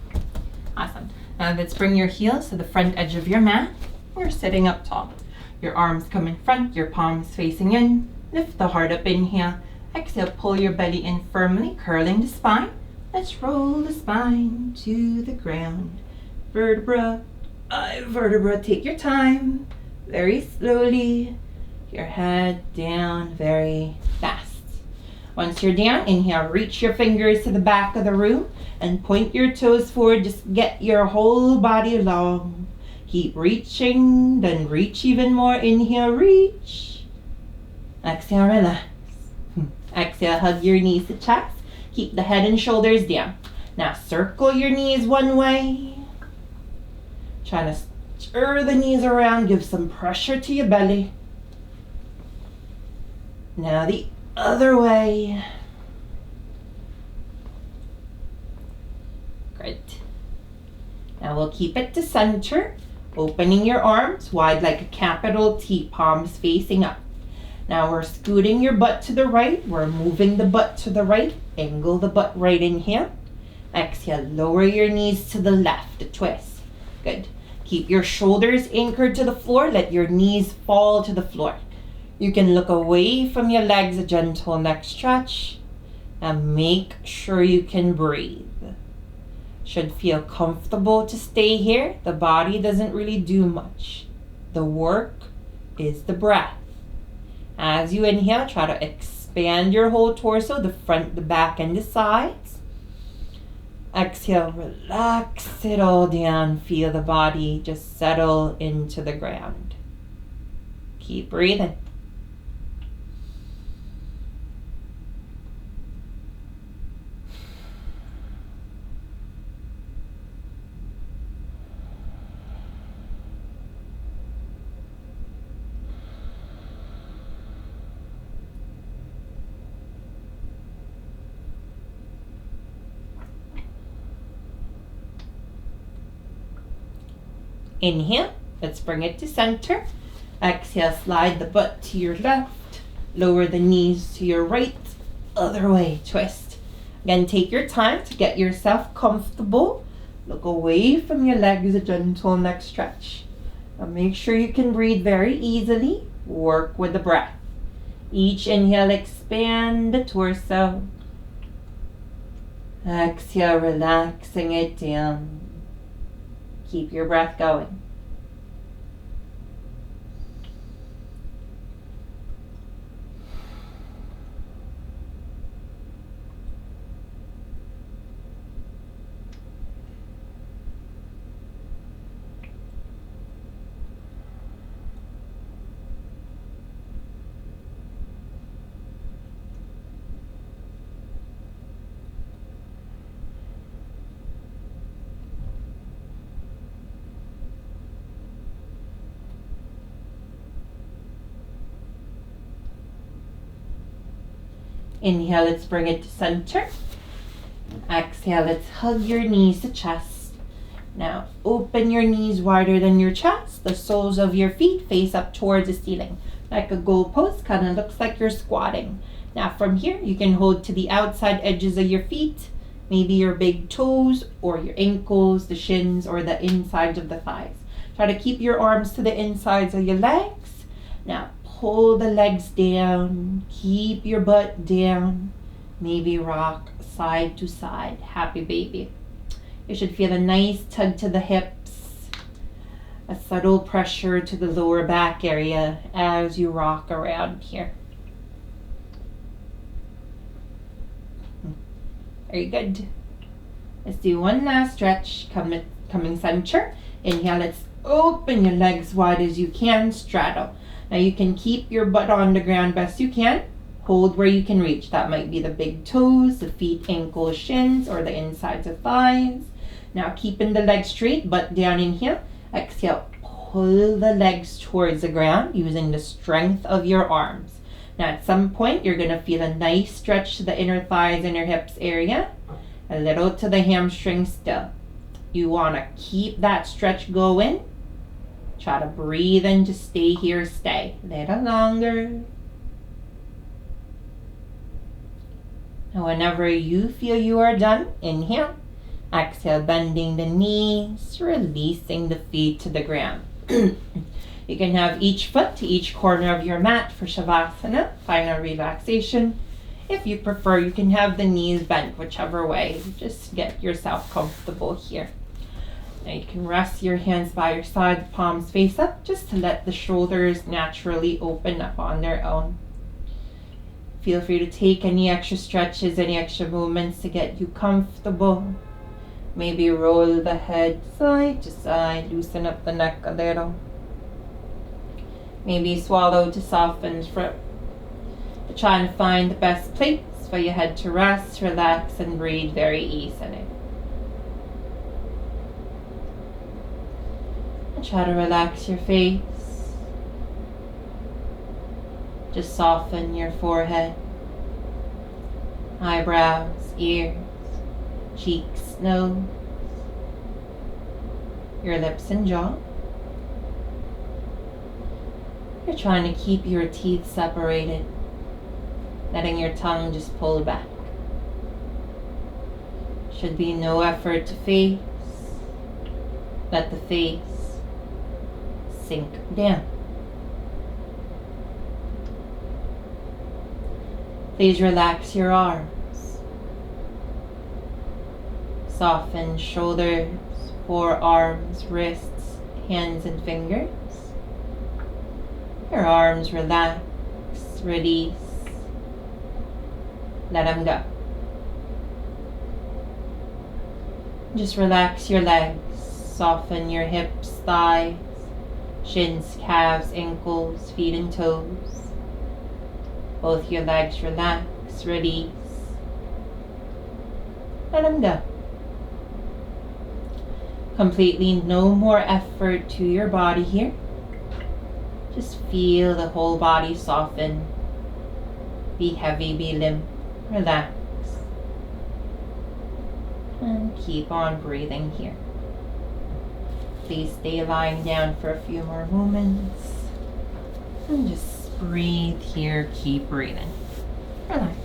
Awesome. Let's bring your heels to the front edge of your mat. We're sitting up tall. Your arms come in front, your palms facing in. Lift the heart up, inhale. Exhale, pull your belly in firmly, curling the spine. Let's roll the spine to the ground. Vertebra by vertebra, take your time. Very slowly. Your head down very fast. Once you're down, inhale, reach your fingers to the back of the room and point your toes forward. Just get your whole body long. Keep reaching, then reach even more. Inhale, reach. Exhale, relax. Exhale, hug your knees to chest. Keep the head and shoulders down. Now circle your knees one way. Try to stir the knees around, give some pressure to your belly. Now the other way. Great. Now we'll keep it to center, opening your arms wide like a capital T, palms facing up. Now we're scooting your butt to the right. We're moving the butt to the right. Angle the butt right, inhale. Exhale, lower your knees to the left, a twist. Good. Keep your shoulders anchored to the floor. Let your knees fall to the floor. You can look away from your legs, a gentle neck stretch, and make sure you can breathe. Should feel comfortable to stay here. The body doesn't really do much. The work is the breath. As you inhale, try to expand your whole torso, the front, the back, and the sides. Exhale, relax it all down. Feel the body just settle into the ground. Keep breathing. Inhale, let's bring it to center. Exhale, slide the butt to your left. Lower the knees to your right. Other way, twist. Again, take your time to get yourself comfortable. Look away from your legs, a gentle neck stretch. Now make sure you can breathe very easily. Work with the breath. Each inhale, expand the torso. Exhale, relaxing it down. Keep your breath going. Inhale, let's bring it to center. Exhale, let's hug your knees to chest. Now open your knees wider than your chest. The soles of your feet face up towards the ceiling. Like a goalpost, kind of looks like you're squatting. Now from here, you can hold to the outside edges of your feet. Maybe your big toes or your ankles, the shins, or the insides of the thighs. Try to keep your arms to the insides of your legs. Now pull the legs down, keep your butt down, maybe rock side to side, happy baby. You should feel a nice tug to the hips, a subtle pressure to the lower back area as you rock around here. Very good. Let's do one last stretch, coming center. Inhale, let's open your legs wide as you can, straddle. Now you can keep your butt on the ground best you can. Hold where you can reach. That might be the big toes, the feet, ankles, shins, or the insides of thighs. Now keeping the legs straight, butt down, inhale. Exhale, pull the legs towards the ground using the strength of your arms. Now at some point, you're going to feel a nice stretch to the inner thighs, inner hips area. A little to the hamstrings still. You want to keep that stretch going. Try to breathe and just stay here, stay. A little longer. And whenever you feel you are done, inhale. Exhale, bending the knees, releasing the feet to the ground. You can have each foot to each corner of your mat for Shavasana, final relaxation. If you prefer, you can have the knees bent whichever way. Just get yourself comfortable here. Now you can rest your hands by your side, palms face up, just to let the shoulders naturally open up on their own. Feel free to take any extra stretches, any extra movements to get you comfortable. Maybe roll the head side to side, loosen up the neck a little. Maybe swallow to soften the throat. But trying to find the best place for your head to rest, relax, and breathe very easily. And try to relax your face. Just soften your forehead, eyebrows, ears, cheeks, nose, your lips and jaw. You're trying to keep your teeth separated, letting your tongue just pull back. Should be no effort to face. Let the face sink down. Please relax your arms. Soften shoulders, forearms, wrists, hands, and fingers. Your arms relax, release, let them go. Just relax your legs, soften your hips, thighs, shins, calves, ankles, feet, and toes. Both your legs relax, release, let them go. Completely no more effort to your body here. Just feel the whole body soften. Be heavy, be limp, relax. And keep on breathing here. Please stay lying down for a few more moments. And just breathe here, keep breathing. Relax.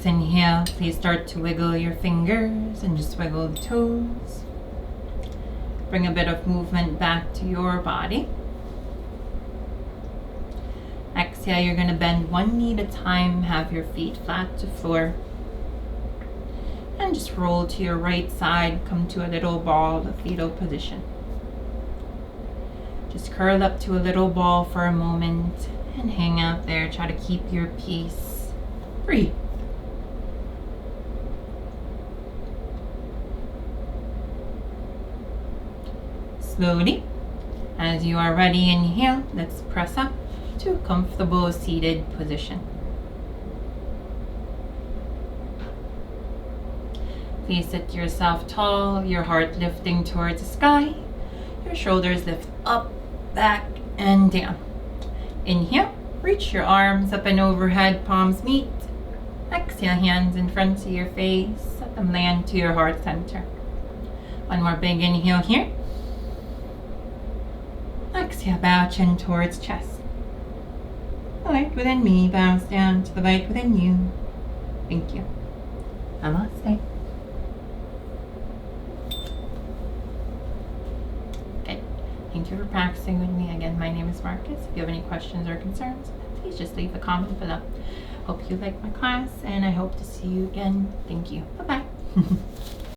next inhale, please start to wiggle your fingers and just wiggle the toes. Bring a bit of movement back to your body. Exhale, you're going to bend one knee at a time, have your feet flat to floor. And just roll to your right side, come to a little ball, the fetal position. Just curl up to a little ball for a moment and hang out there. Try to keep your peace. Breathe. Slowly, as you are ready, inhale, let's press up to a comfortable seated position. Please sit yourself tall, your heart lifting towards the sky. Your shoulders lift up, back, and down. Inhale, reach your arms up and overhead, palms meet. Exhale, hands in front of your face, let them land to your heart center. One more big inhale here. Exhale, bow chin towards chest. The light within me bows down to the light within you. Thank you. Namaste. Okay. Thank you for practicing with me. Again, my name is Marcus. If you have any questions or concerns, please just leave a comment below. Hope you like my class, and I hope to see you again. Thank you. Bye-bye.